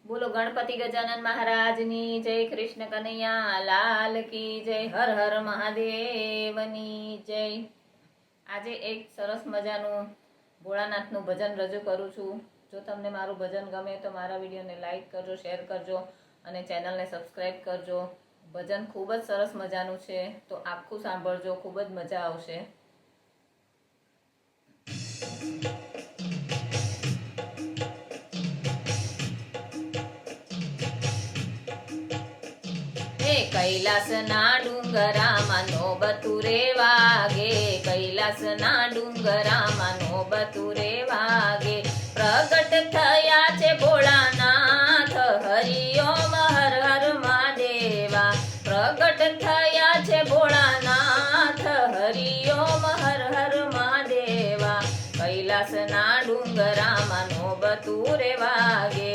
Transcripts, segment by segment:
બોલો ગણપતિ ગજાનન મહારાજની જય, કૃષ્ણ કનૈયા લાલ કી જય, હર હર મહાદેવની જય। આજે એક સરસ મજાનું ભોળાનાથનું ભજન રજૂ કરું છું। જો તમને મારું ભજન ગમે તો મારા વિડીયોને લાઈક કરજો, શેર કરજો અને ચેનલને સબસ્ક્રાઈબ કરજો। ભજન ખૂબ જ સરસ મજાનું છે, તો આખું સાંભળજો, ખૂબ જ મજા આવશે। કૈલાસના ડુંગરામાં નોબતુરે વાગે, કૈલાસના ડુંગરામાં નોબતુરે વાગે, પ્રગટ થયા છે ભોળાનાથ, હરિઓમ હર હર મહાદેવા। પ્રગટ થયા છે ભોળાનાથ, હરિઓમ હર હર મહાદેવા। કૈલાસના ડુંગરામાં નોબતુરે વાગે।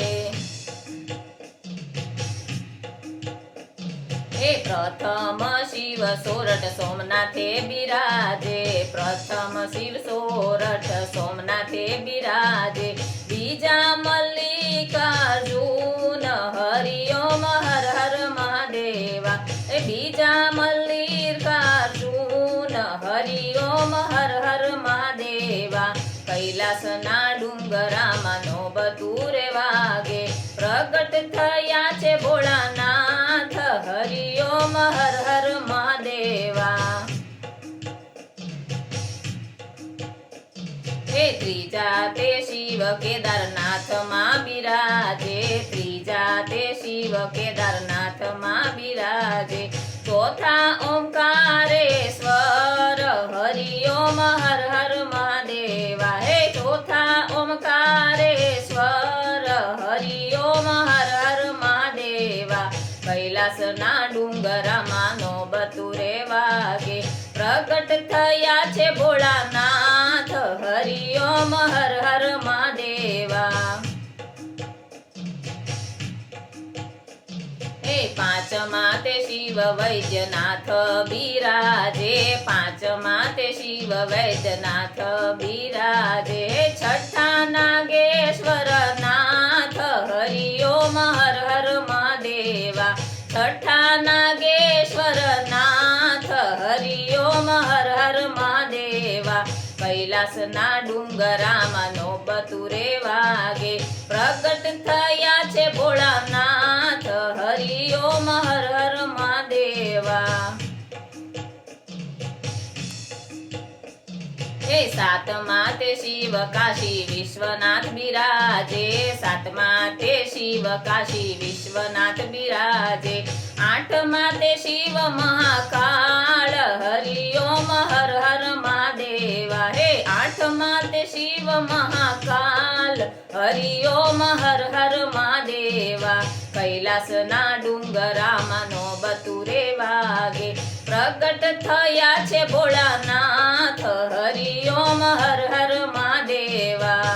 પ્રથમ શિવ સોરઠ સોમનાથે બિરાજે, પ્રથમ શિવ સોરઠ સોમનાથે બિરાજે, બીજા મલ્લિકાર્જુન હરિઓમ હર હર મહાદેવા। બીજા મલ્લિકાર્જુન હરિઓમ હર હર મહાદેવા। કૈલાસના ડુંગરામાં નોબતુરે વાગે, પ્રગટ થયા છે ભોળાનાથ, હરિઓમ હર હર મહાદેવા। ત્રીજા તે શિવ કેદારનાથમાં બિરાજે, ત્રીજા તે શિવ કેદારનાથમાં બિરાજે, ચોથા ઓમકારેશ્વર હરિઓમ હર હર મહાદેવા। ચોથા ઓમકારેશ્વર હરિઓમ હર હર મહાદેવા। કૈલાસના ડુંગરામાં નોબતુરે વાગે, પ્રગટ થયા છે ભોળાનાથ, હરિઓમ હર હર મહાદેવા। પાંચમા તે શિવ વૈદ્યનાથ બિરાજે, પાંચમા તે શિવ વૈદ્યનાથ બિરાજે, છઠ્ઠા નાગેશ્વર નાથ હરિઓમ હર હર મહાદેવા। છઠ્ઠા નાગેશ્વર નાથ હરિઓમ હર હર મહાદેવા। કૈલાસના ડુંગરામાં નોબતુરે વાગે, પ્રગટ થયા છે ભોળાનાથ, હરિઓમ હર હર મહાદેવા। સાતમા તે શિવ કાશી વિશ્વનાથ બિરાજે, સાતમા તે શિવ કાશી વિશ્વનાથ બિરાજે, આઠમા તે શિવ મહાકાળ હરિઓમ હર હર મહાદેવા। આઠમા તે શિવ મહાકાલ હરિઓમ હર હર મહાદેવા। કૈલાસના ડુંગરામાં નોબતુરે વાગે, પ્રગટ થયા છે ભોળાનાથ, હરિઓમ હર હર મહાદેવા।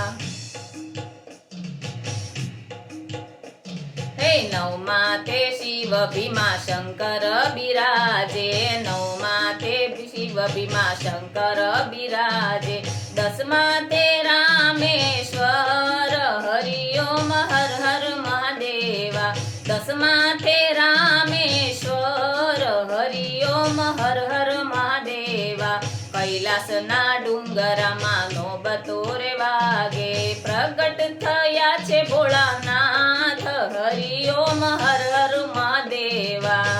નવમા તે શિવ ભીમા શંકર બિરાજે, નવમા તે શિવ ભીમા શંકર બિરાજે, દસમા તે રામેશ્વર હરિઓમ હર હર મહાદેવા। દસમા તે રામેશ્વર હરિઓમ હર હર મહાદેવા। કૈલાસના ડુંગરામાં નોબતુરે વાગે, પ્રગટ થયા છે ભોળાનાથ, હરિઓમ હર હર મહાદેવા।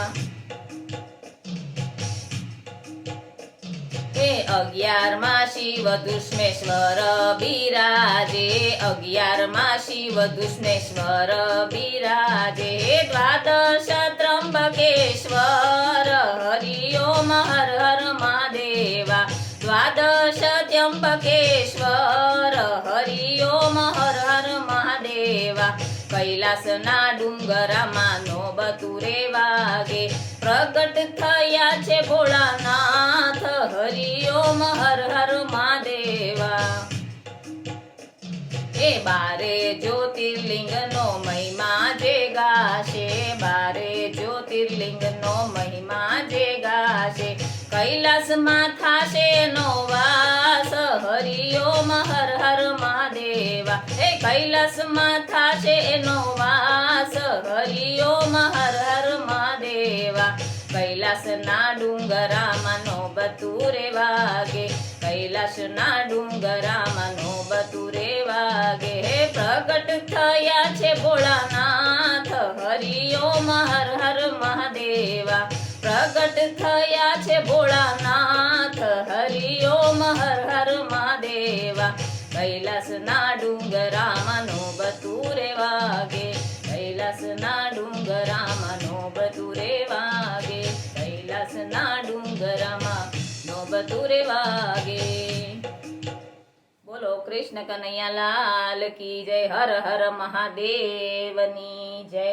11મા શિવ દુષ્મેશ્વર બિરાજે, 11મા શિવ દુષ્મેશ્વર બિરાજે, દ્વાદશ ત્રંબકેશ્વર હરિઓમ હર હર મહાદેવા। દ્વાદશ ત્રંબકેશ્વર હરિઓમ હર હર મહાદેવા। કૈલાસના ડુંગરામાં નોબતુરે વાગે, પ્રગટ થયા છે ભોળાનાથ, હરિઓમ હર હર મહાદેવા। બારે જ્યોતિર્લિંગનો મહિમા જે ગાશે, બારે જ્યોતિર્લિંગનો મહિમા જે ગાશે, કૈલાસમાં થાશે નો વાસ, હરિઓમ હર હર મહાદેવા। હે કૈલાસમાં થાશે એનો વાસ હરિઓમ હર હર મહાદેવા કૈલાસના ડુંગરામાં નો બતુરે વાગે કૈલાસના ડુંગરામાં નો બતુરે વાગે હે પ્રગટ થયા છે ભોળાનાથ હરિઓમ હર હર મહાદેવા પ્રગટ થયા છે ભોળાનાથ હરિઓમ હર હર મહાદેવા કૈલાસના ડુંગરામાં નો બતુરે વાગે કૈલાસના ડુંગરામાં નો બતુરે વાગે કૈલાસના ડુંગરામાં નો બતુરે વાગે બોલો કૃષ્ણ કનૈયા લાલ કી જય હર હર મહાદેવની જય